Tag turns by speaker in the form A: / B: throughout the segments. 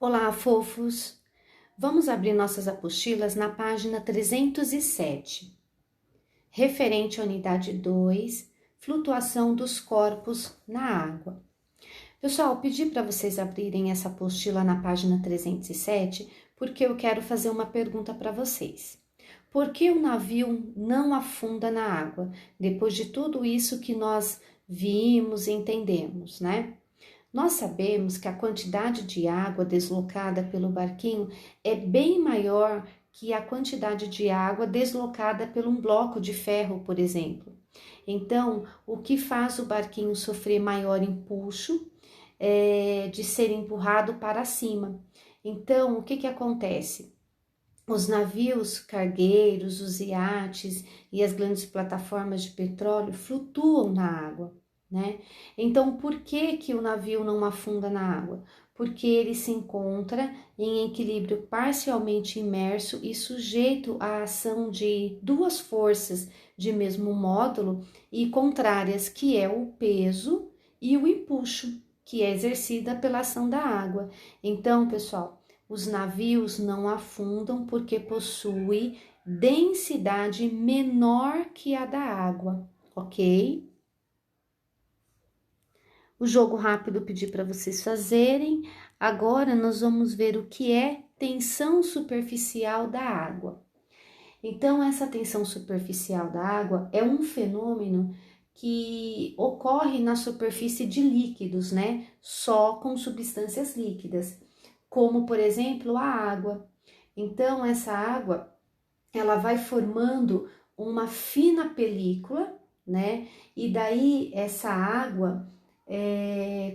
A: Olá, fofos! Vamos abrir nossas apostilas na página 307, referente à unidade 2, flutuação dos corpos na água. Pessoal, pedi para vocês abrirem essa apostila na página 307, porque eu quero fazer uma pergunta para vocês. Por que o navio não afunda na água, depois de tudo isso que nós vimos e entendemos, né? Nós sabemos que a quantidade de água deslocada pelo barquinho é bem maior que a quantidade de água deslocada por um bloco de ferro, por exemplo. Então, o que faz o barquinho sofrer maior empuxo é de ser empurrado para cima. Então, o que acontece? Os navios cargueiros, os iates e as grandes plataformas de petróleo flutuam na água, né? Então, por que o navio não afunda na água? Porque ele se encontra em equilíbrio parcialmente imerso e sujeito à ação de duas forças de mesmo módulo e contrárias, que é o peso e o empuxo, que é exercida pela ação da água. Então, pessoal, os navios não afundam porque possuem densidade menor que a da água, ok? O jogo rápido eu pedi para vocês fazerem. Agora nós vamos ver o que é tensão superficial da água. Então, essa tensão superficial da água é um fenômeno que ocorre na superfície de líquidos, né? Só com substâncias líquidas, como por exemplo a água. Então, essa água ela vai formando uma fina película, né? E daí essa água,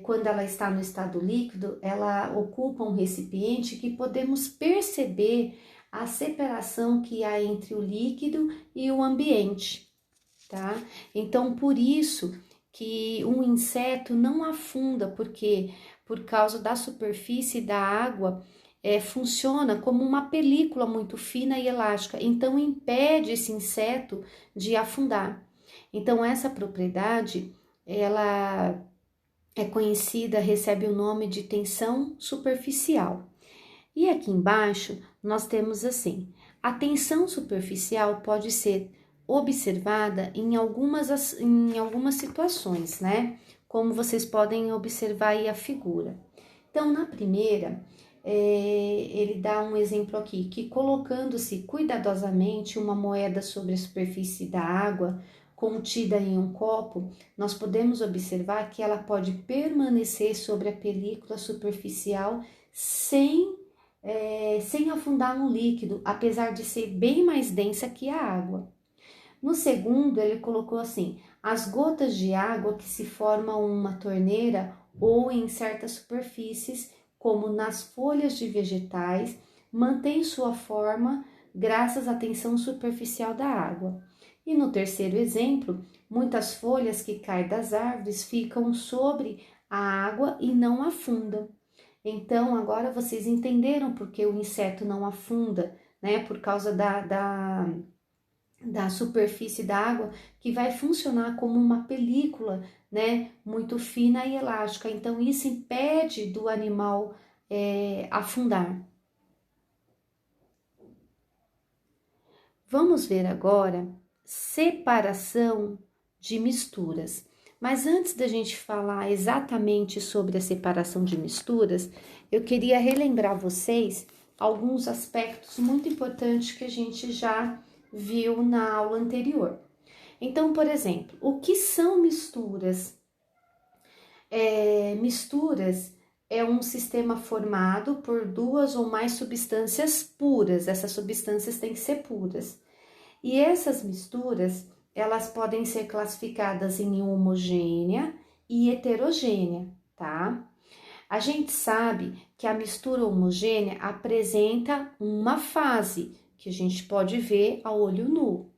A: quando ela está no estado líquido, ela ocupa um recipiente que podemos perceber a separação que há entre o líquido e o ambiente, tá? Então, por isso que um inseto não afunda, porque por causa da superfície da água, funciona como uma película muito fina e elástica, então impede esse inseto de afundar. Então, essa propriedade, ela é conhecida, recebe o nome de tensão superficial. E aqui embaixo nós temos assim: a tensão superficial pode ser observada em algumas situações, né? Como vocês podem observar aí a figura. Então, na primeira, ele dá um exemplo aqui, que colocando-se cuidadosamente uma moeda sobre a superfície da água, contida em um copo, nós podemos observar que ela pode permanecer sobre a película superficial sem afundar no líquido, apesar de ser bem mais densa que a água. No segundo, ele colocou assim: as gotas de água que se formam uma torneira ou em certas superfícies, como nas folhas de vegetais, mantêm sua forma graças à tensão superficial da água. E no terceiro exemplo, muitas folhas que caem das árvores ficam sobre a água e não afundam. Então, agora vocês entenderam por que o inseto não afunda, né? Por causa da superfície da água, que vai funcionar como uma película, né? Muito fina e elástica. Então, isso impede do animal afundar. Vamos ver agora separação de misturas. Mas antes da gente falar exatamente sobre a separação de misturas, eu queria relembrar vocês alguns aspectos muito importantes que a gente já viu na aula anterior. Então, por exemplo, o que são misturas? Misturas é um sistema formado por duas ou mais substâncias puras. Essas substâncias têm que ser puras. E essas misturas, elas podem ser classificadas em homogênea e heterogênea, tá? A gente sabe que a mistura homogênea apresenta uma fase, que a gente pode ver a olho nu.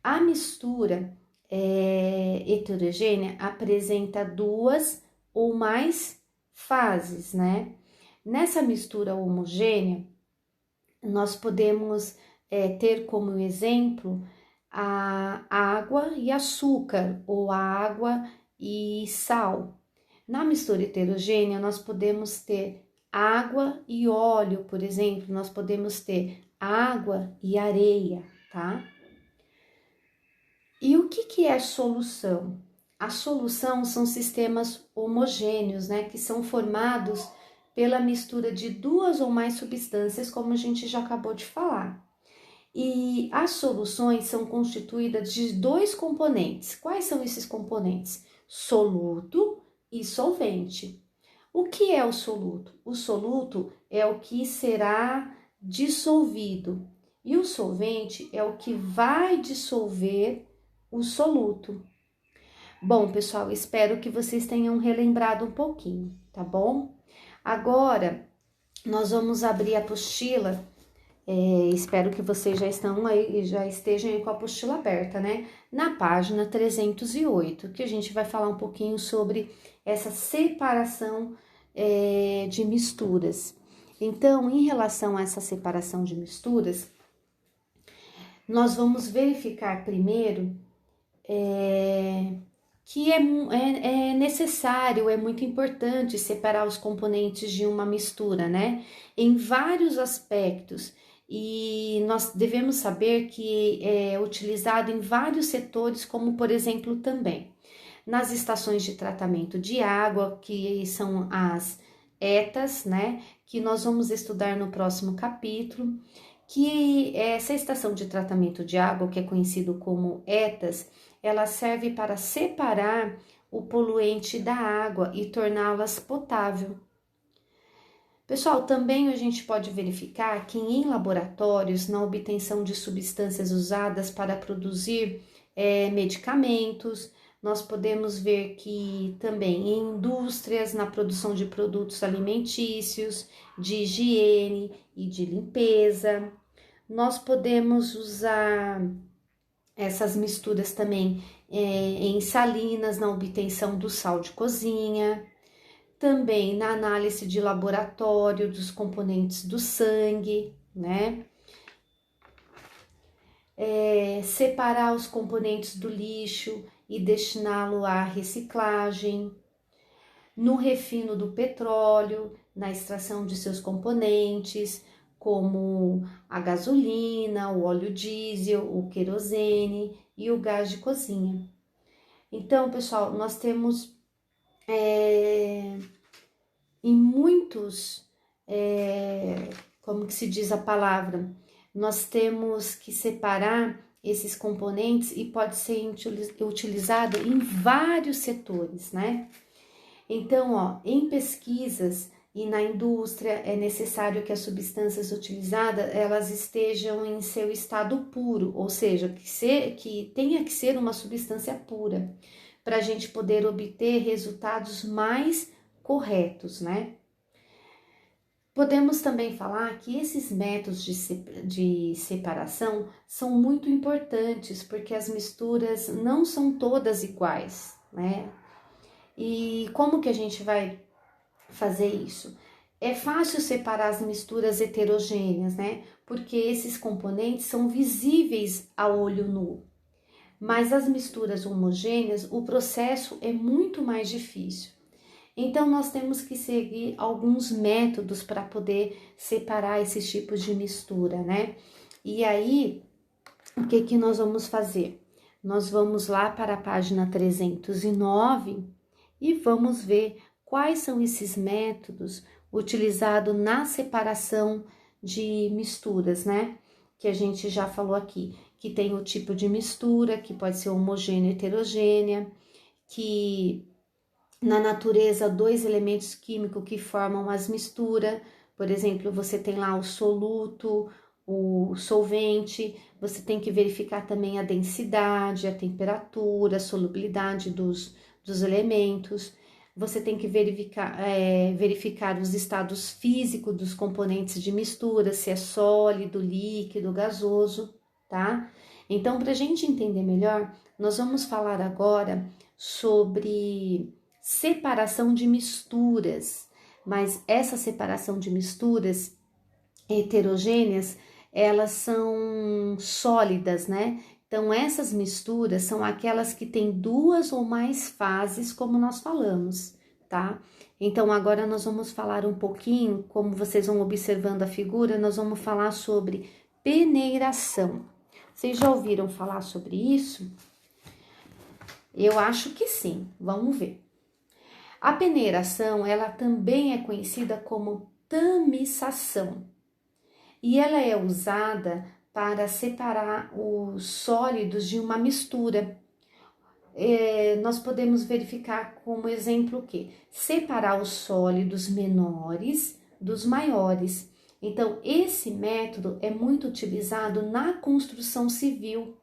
A: A mistura heterogênea apresenta duas ou mais fases, né? Nessa mistura homogênea, nós podemos ter como exemplo a água e açúcar, ou a água e sal. Na mistura heterogênea, nós podemos ter água e óleo, por exemplo, nós podemos ter água e areia, tá? E o que é solução? A solução são sistemas homogêneos, né, que são formados pela mistura de duas ou mais substâncias, como a gente já acabou de falar. E as soluções são constituídas de dois componentes. Quais são esses componentes? Soluto e solvente. O que é o soluto? O soluto é o que será dissolvido e o solvente é o que vai dissolver o soluto. Bom, pessoal, espero que vocês tenham relembrado um pouquinho, tá bom? Agora, nós vamos abrir a apostila. Espero que vocês já estejam aí com a apostila aberta, né? Na página 308, que a gente vai falar um pouquinho sobre essa separação de misturas. Então, em relação a essa separação de misturas, nós vamos verificar primeiro que é necessário, é muito importante separar os componentes de uma mistura, né? Em vários aspectos. E nós devemos saber que é utilizado em vários setores, como por exemplo também nas estações de tratamento de água, que são as ETAs, né? Que nós vamos estudar no próximo capítulo, que essa estação de tratamento de água, que é conhecido como ETAs, ela serve para separar o poluente da água e torná-las potável. Pessoal, também a gente pode verificar que em laboratórios, na obtenção de substâncias usadas para produzir medicamentos, nós podemos ver que também em indústrias, na produção de produtos alimentícios, de higiene e de limpeza, nós podemos usar essas misturas também em salinas, na obtenção do sal de cozinha, também na análise de laboratório dos componentes do sangue, né? Separar os componentes do lixo e destiná-lo à reciclagem, no refino do petróleo, na extração de seus componentes, como a gasolina, o óleo diesel, o querosene e o gás de cozinha. Então, pessoal, nós temos em muitos, como que se diz a palavra, nós temos que separar esses componentes e pode ser utilizado em vários setores, né? Então, ó, em pesquisas e na indústria é necessário que as substâncias utilizadas elas estejam em seu estado puro, ou seja, que tenha que ser uma substância pura, para a gente poder obter resultados mais corretos, né? Podemos também falar que esses métodos de separação são muito importantes, porque as misturas não são todas iguais, né? E como que a gente vai fazer isso? É fácil separar as misturas heterogêneas, né? Porque esses componentes são visíveis a olho nu. Mas as misturas homogêneas, o processo é muito mais difícil. Então, nós temos que seguir alguns métodos para poder separar esses tipos de mistura, né? E aí, o que que nós vamos fazer? Nós vamos lá para a página 309 e vamos ver quais são esses métodos utilizados na separação de misturas, né? Que a gente já falou aqui, que tem o tipo de mistura, que pode ser homogênea e heterogênea, que na natureza dois elementos químicos que formam as misturas, por exemplo, você tem lá o soluto, o solvente, você tem que verificar também a densidade, a temperatura, a solubilidade dos elementos, você tem que verificar os estados físicos dos componentes de mistura, se é sólido, líquido, gasoso, tá? Então, para a gente entender melhor, nós vamos falar agora sobre separação de misturas, mas essa separação de misturas heterogêneas, elas são sólidas, né? Então, essas misturas são aquelas que têm duas ou mais fases, como nós falamos, tá? Então, agora nós vamos falar um pouquinho, como vocês vão observando a figura, nós vamos falar sobre peneiração. Vocês já ouviram falar sobre isso? Eu acho que sim, vamos ver. A peneiração, ela também é conhecida como tamisação. E ela é usada para separar os sólidos de uma mistura. Nós podemos verificar como exemplo o quê? Separar os sólidos menores dos maiores. Então, esse método é muito utilizado na construção civil.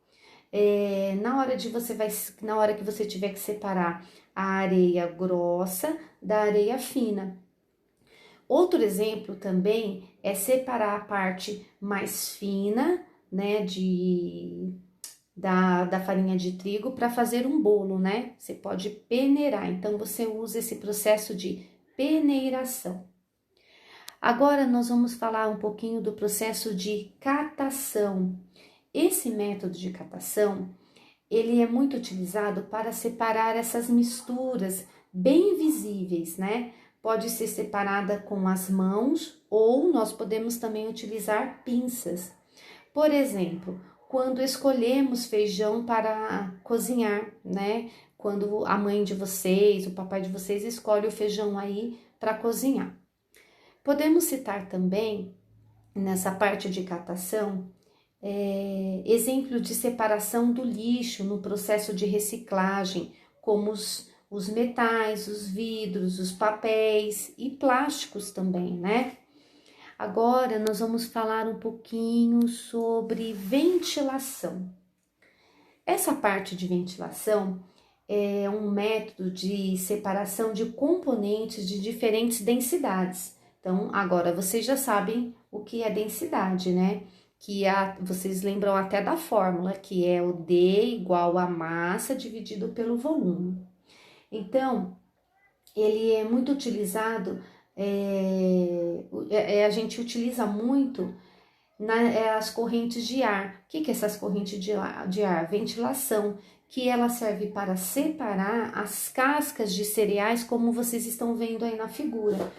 A: Na hora que você tiver que separar a areia grossa da areia fina. Outro exemplo também é separar a parte mais fina, né, da farinha de trigo para fazer um bolo, né? Você pode peneirar, então você usa esse processo de peneiração. Agora nós vamos falar um pouquinho do processo de catação. Esse método de catação, ele é muito utilizado para separar essas misturas bem visíveis, né? Pode ser separada com as mãos ou nós podemos também utilizar pinças. Por exemplo, quando escolhemos feijão para cozinhar, né? Quando a mãe de vocês, o papai de vocês escolhe o feijão aí para cozinhar. Podemos citar também, nessa parte de catação, exemplo de separação do lixo no processo de reciclagem, como os metais, os vidros, os papéis e plásticos também, né? Agora nós vamos falar um pouquinho sobre ventilação. Essa parte de ventilação é um método de separação de componentes de diferentes densidades. Então, agora vocês já sabem o que é densidade, né? Vocês lembram até da fórmula, que é o D igual a massa dividido pelo volume. Então, ele é muito utilizado, a gente utiliza muito as correntes de ar. O que é essas correntes de ar? Ventilação, que ela serve para separar as cascas de cereais, como vocês estão vendo aí na figura.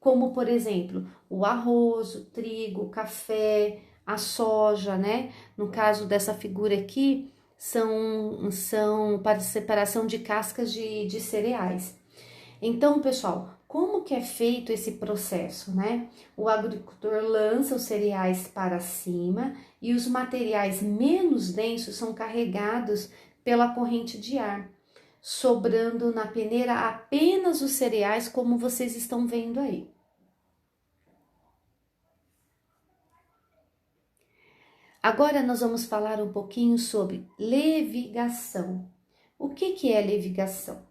A: Como, por exemplo, o arroz, o trigo, o café, a soja, né? No caso dessa figura aqui, são para separação de cascas de cereais. Então, pessoal, como que é feito esse processo, né? O agricultor lança os cereais para cima e os materiais menos densos são carregados pela corrente de ar, sobrando na peneira apenas os cereais, como vocês estão vendo aí. Agora nós vamos falar um pouquinho sobre levigação. O que é levigação?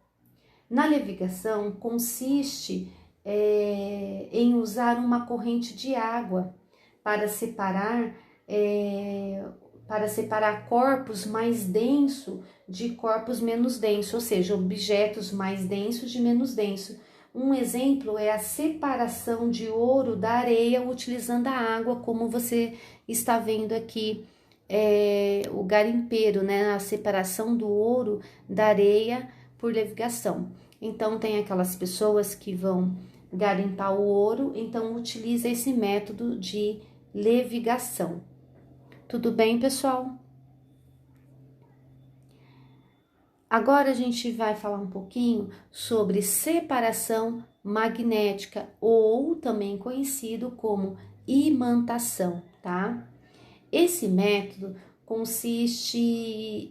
A: Na levigação consiste em usar uma corrente de água para separar corpos mais densos de corpos menos densos, ou seja, objetos mais densos de menos denso. Um exemplo é a separação de ouro da areia utilizando a água, como você está vendo aqui, o garimpeiro, né? A separação do ouro da areia por levigação. Então, tem aquelas pessoas que vão garimpar o ouro, então utiliza esse método de levigação. Tudo bem, pessoal? Agora a gente vai falar um pouquinho sobre separação magnética, ou também conhecido como imantação, tá? Esse método consiste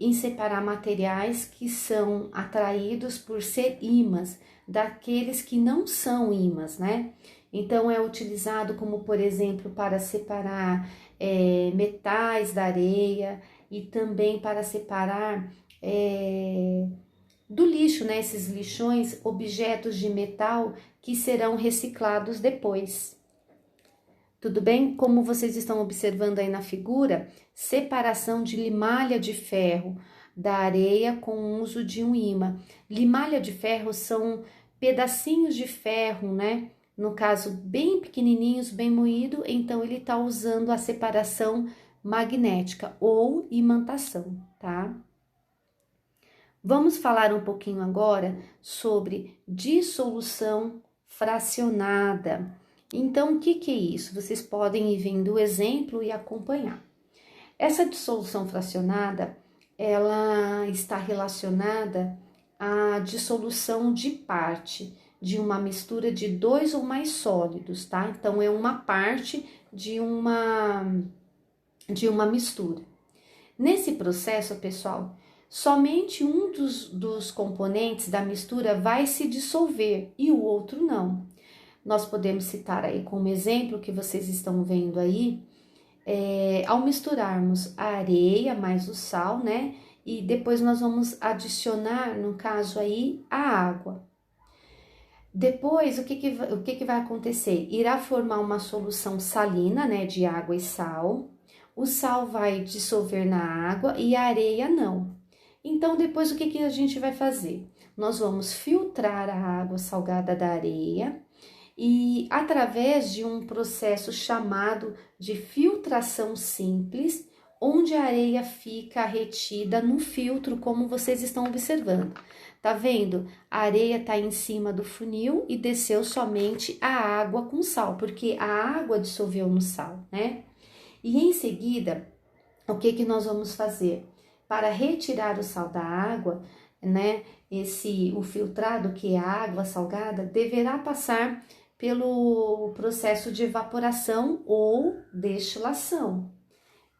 A: em separar materiais que são atraídos por ser ímãs daqueles que não são ímãs, né? Então, é utilizado como, por exemplo, para separar metais da areia e também para separar do lixo, né? Esses lixões, objetos de metal que serão reciclados depois. Tudo bem? Como vocês estão observando aí na figura, separação de limalha de ferro da areia com o uso de um ímã. Limalha de ferro são pedacinhos de ferro, né? No caso, bem pequenininhos, bem moído, então ele está usando a separação magnética ou imantação, tá? Vamos falar um pouquinho agora sobre dissolução fracionada. Então, o que é isso? Vocês podem ir vendo o exemplo e acompanhar. Essa dissolução fracionada, ela está relacionada à dissolução de parte de uma mistura de 2 ou mais sólidos, tá? Então, é uma parte de uma mistura. Nesse processo, pessoal, somente um dos componentes da mistura vai se dissolver e o outro não. Nós podemos citar aí como exemplo que vocês estão vendo aí, ao misturarmos a areia mais o sal, né? E depois nós vamos adicionar, no caso aí, a água. Depois, o que vai acontecer? Irá formar uma solução salina, né, de água e sal. O sal vai dissolver na água e a areia não. Então, depois, o que a gente vai fazer? Nós vamos filtrar a água salgada da areia e, através de um processo chamado de filtração simples, onde a areia fica retida no filtro, como vocês estão observando. Tá vendo? A areia tá em cima do funil e desceu somente a água com sal, porque a água dissolveu no sal, né? E em seguida, o que nós vamos fazer? Para retirar o sal da água, né? O filtrado, que é a água salgada, deverá passar pelo processo de evaporação ou destilação.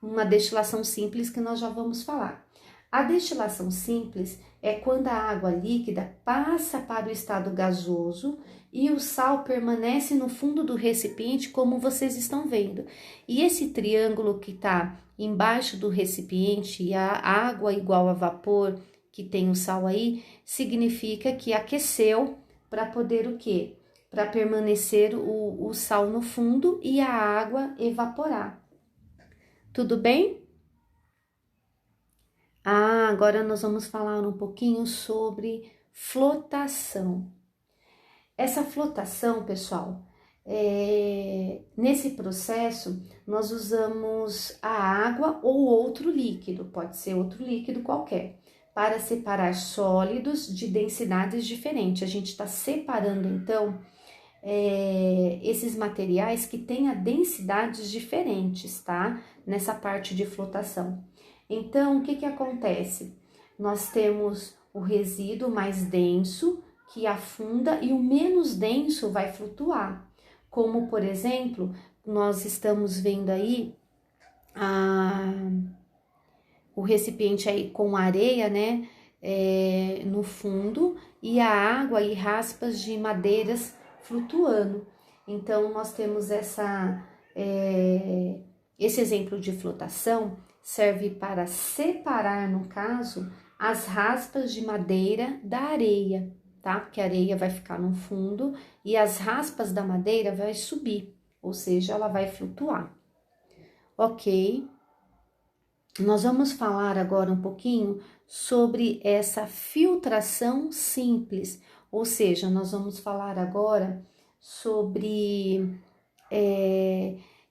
A: Uma destilação simples que nós já vamos falar. A destilação simples é quando a água líquida passa para o estado gasoso e o sal permanece no fundo do recipiente, como vocês estão vendo. E esse triângulo que está embaixo do recipiente e a água igual a vapor, que tem o sal aí, significa que aqueceu para poder o quê? Para permanecer o sal no fundo e a água evaporar. Tudo bem? Agora nós vamos falar um pouquinho sobre flotação. Essa flotação, pessoal, nesse processo nós usamos a água ou outro líquido, pode ser outro líquido qualquer, para separar sólidos de densidades diferentes. A gente está separando, então, esses materiais que têm densidades diferentes, tá? Nessa parte de flotação. Então, o que acontece? Nós temos o resíduo mais denso, que afunda, e o menos denso vai flutuar. Como, por exemplo, nós estamos vendo aí o recipiente aí com areia, né? No fundo, e a água e raspas de madeiras flutuando. Então, nós temos esse exemplo de flotação, serve para separar, no caso, as raspas de madeira da areia, tá? Porque a areia vai ficar no fundo e as raspas da madeira vai subir, ou seja, ela vai flutuar. Ok? Nós vamos falar agora um pouquinho sobre essa filtração simples, ou seja, nós vamos falar agora sobre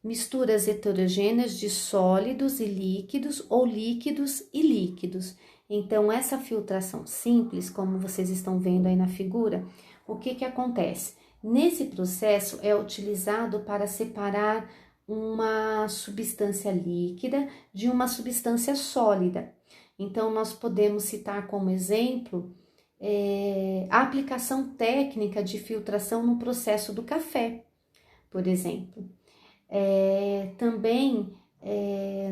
A: misturas heterogêneas de sólidos e líquidos ou líquidos e líquidos. Então, essa filtração simples, como vocês estão vendo aí na figura, o que acontece? Nesse processo é utilizado para separar uma substância líquida de uma substância sólida. Então, nós podemos citar como exemplo a aplicação técnica de filtração no processo do café, por exemplo. Também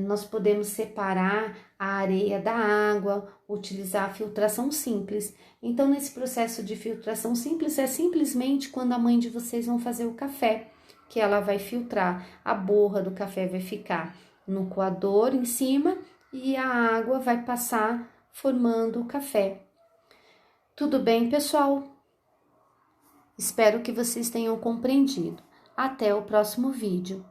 A: nós podemos separar a areia da água, utilizar a filtração simples. Então, nesse processo de filtração simples, é simplesmente quando a mãe de vocês vão fazer o café, que ela vai filtrar. A borra do café vai ficar no coador em cima e a água vai passar formando o café. Tudo bem, pessoal? Espero que vocês tenham compreendido. Até o próximo vídeo.